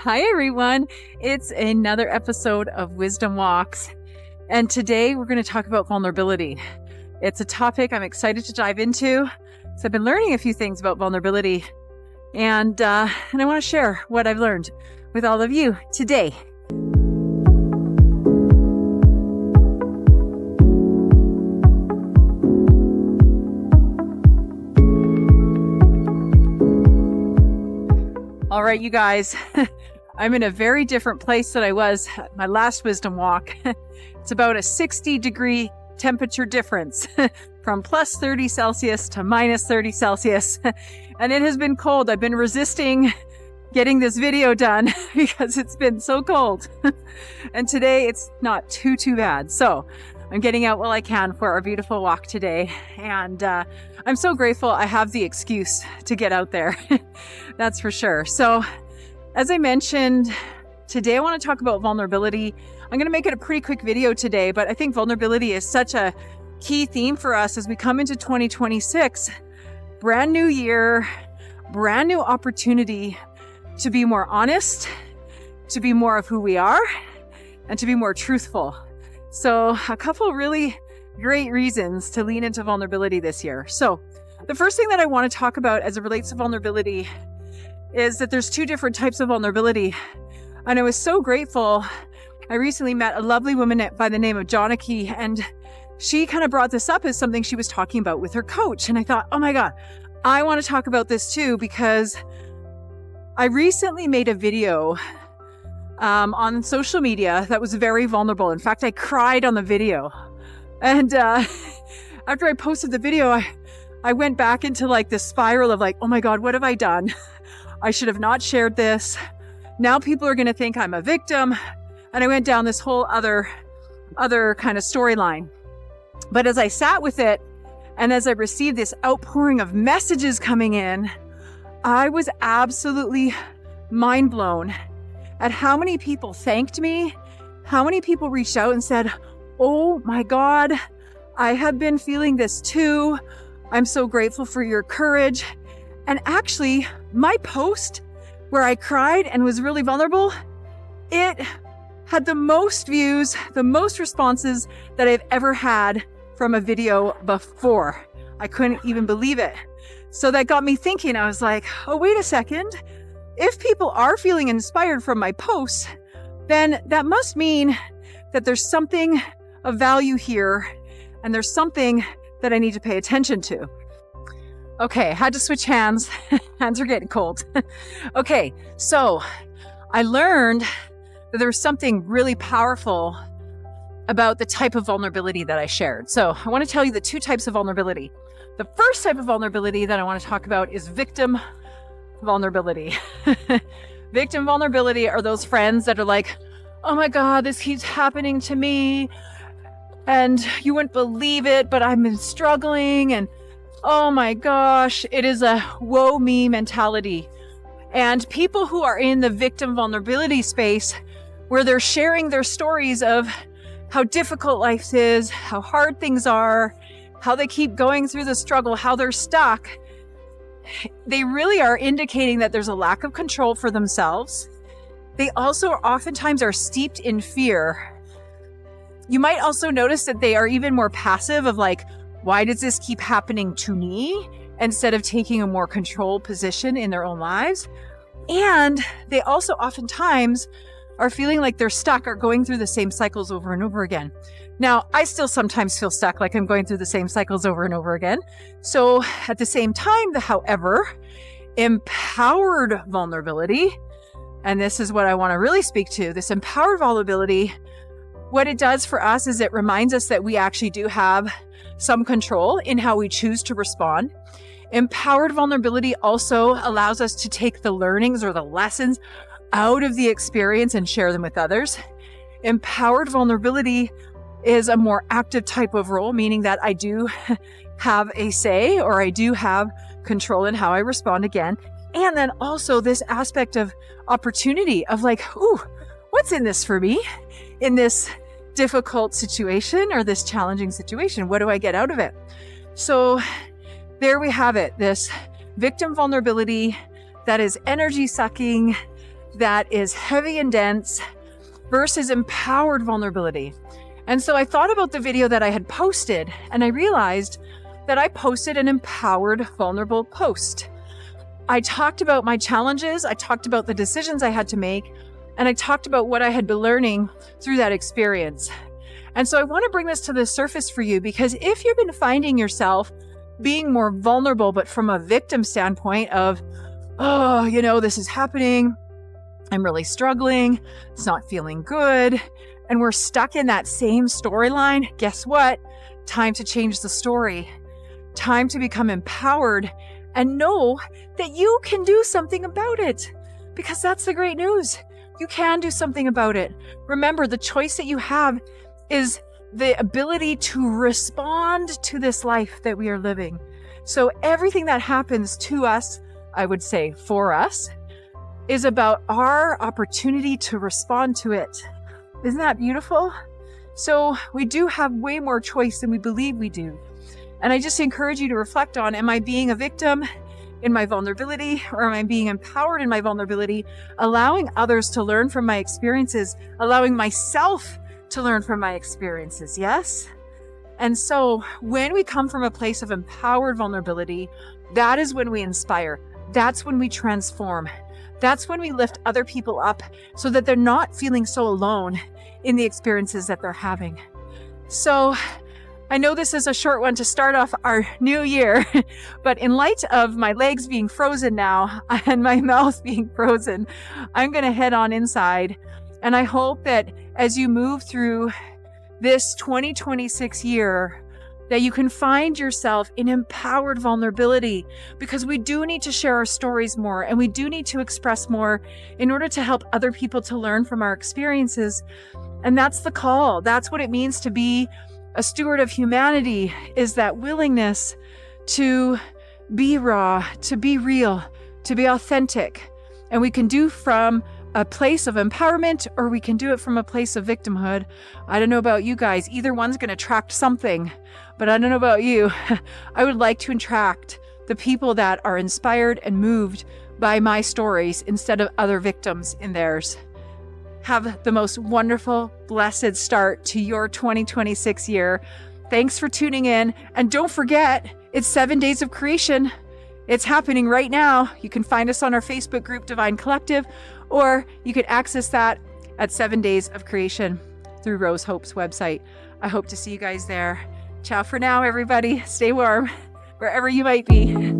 Hi, everyone. It's another episode of Wisdom Walks. And today we're going to talk about vulnerability. It's a topic I'm excited to dive into. So I've been learning a few things about vulnerability. And I want to share what I've learned with all of you today. All right, you guys, I'm in a very different place than I was at my last wisdom walk. It's about a 60-degree temperature difference from plus 30 Celsius to minus 30 Celsius. And it has been cold. I've been resisting getting this video done because it's been so cold. And today it's not too bad. So I'm getting out while I can for our beautiful walk today. And I'm so grateful I have the excuse to get out there. That's for sure. So as I mentioned, today I want to talk about vulnerability. I'm going to make it a pretty quick video today, but I think vulnerability is such a key theme for us as we come into 2026. Brand new year, brand new opportunity to be more honest, to be more of who we are, and to be more truthful. So a couple really great reasons to lean into vulnerability this year. So the first thing that I want to talk about as it relates to vulnerability is that there's two different types of vulnerability. And I was so grateful. I recently met a lovely woman by the name of Jonaki, and she kind of brought this up as something she was talking about with her coach. And I thought, oh my God, I want to talk about this too, because I recently made a video on social media that was very vulnerable. In fact, I cried on the video. And after I posted the video, I went back into like this spiral of like, oh my God, what have I done? I should have not shared this. Now people are going to think I'm a victim. And I went down this whole other kind of storyline. But as I sat with it, and as I received this outpouring of messages coming in, I was absolutely mind blown at how many people thanked me, how many people reached out and said, oh my God, I have been feeling this too. I'm so grateful for your courage. And actually, my post where I cried and was really vulnerable, it had the most views, the most responses that I've ever had from a video before. I couldn't even believe it. So that got me thinking. I was like, oh, wait a second. If people are feeling inspired from my posts, then that must mean that there's something of value here, and there's something that I need to pay attention to. Okay, I had to switch hands. Hands are getting cold. Okay, so I learned that there was something really powerful about the type of vulnerability that I shared. So I want to tell you the two types of vulnerability. The first type of vulnerability that I want to talk about is victim vulnerability. Victim vulnerability are those friends that are like, oh my God, this keeps happening to me. And you wouldn't believe it, but I've been struggling. And oh my gosh, it is a woe me mentality. And people who are in the victim vulnerability space, where they're sharing their stories of how difficult life is, how hard things are, how they keep going through the struggle, how they're stuck, they really are indicating that there's a lack of control for themselves. They also oftentimes are steeped in fear. You might also notice that they are even more passive of like, why does this keep happening to me? Instead of taking a more controlled position in their own lives. And they also oftentimes are feeling like they're stuck or going through the same cycles over and over again. Now, I still sometimes feel stuck, like I'm going through the same cycles over and over again. So at the same time, however, empowered vulnerability, and this is what I want to really speak to, this empowered vulnerability, what it does for us is it reminds us that we actually do have some control in how we choose to respond. Empowered vulnerability also allows us to take the learnings or the lessons out of the experience and share them with others. Empowered vulnerability is a more active type of role, meaning that I do have a say or I do have control in how I respond again. And then also this aspect of opportunity of like, ooh, what's in this for me in this difficult situation or this challenging situation? What do I get out of it? So there we have it, this victim vulnerability that is energy sucking, that is heavy and dense versus empowered vulnerability. And so I thought about the video that I had posted, and I realized that I posted an empowered, vulnerable post. I talked about my challenges, I talked about the decisions I had to make, and I talked about what I had been learning through that experience. And so I want to bring this to the surface for you, because if you've been finding yourself being more vulnerable, but from a victim standpoint of, oh, this is happening, I'm really struggling, it's not feeling good, and we're stuck in that same storyline, guess what? Time to change the story. Time to become empowered and know that you can do something about it, because that's the great news. You can do something about it. Remember, the choice that you have is the ability to respond to this life that we are living. So everything that happens to us, I would say for us, is about our opportunity to respond to it. Isn't that beautiful? So we do have way more choice than we believe we do. And I just encourage you to reflect on, am I being a victim in my vulnerability, or am I being empowered in my vulnerability, allowing others to learn from my experiences, allowing myself to learn from my experiences? Yes? And so when we come from a place of empowered vulnerability, that is when we inspire. That's when we transform. That's when we lift other people up so that they're not feeling so alone in the experiences that they're having. So I know this is a short one to start off our new year, but in light of my legs being frozen now and my mouth being frozen, I'm going to head on inside. And I hope that as you move through this 2026 year, that you can find yourself in empowered vulnerability, because we do need to share our stories more, and we do need to express more in order to help other people to learn from our experiences. And that's the call. That's what it means to be a steward of humanity, is that willingness to be raw, to be real, to be authentic. And we can do from a place of empowerment, or we can do it from a place of victimhood. I don't know about you guys. Either one's going to attract something, but I don't know about you. I would like to attract the people that are inspired and moved by my stories instead of other victims in theirs. Have the most wonderful, blessed start to your 2026 year. Thanks for tuning in. And don't forget, it's 7 days of creation. It's happening right now. You can find us on our Facebook group, Divine Collective, or you could access that at 7 Days of Creation through Rose Hope's website. I hope to see you guys there. Ciao for now, everybody. Stay warm wherever you might be.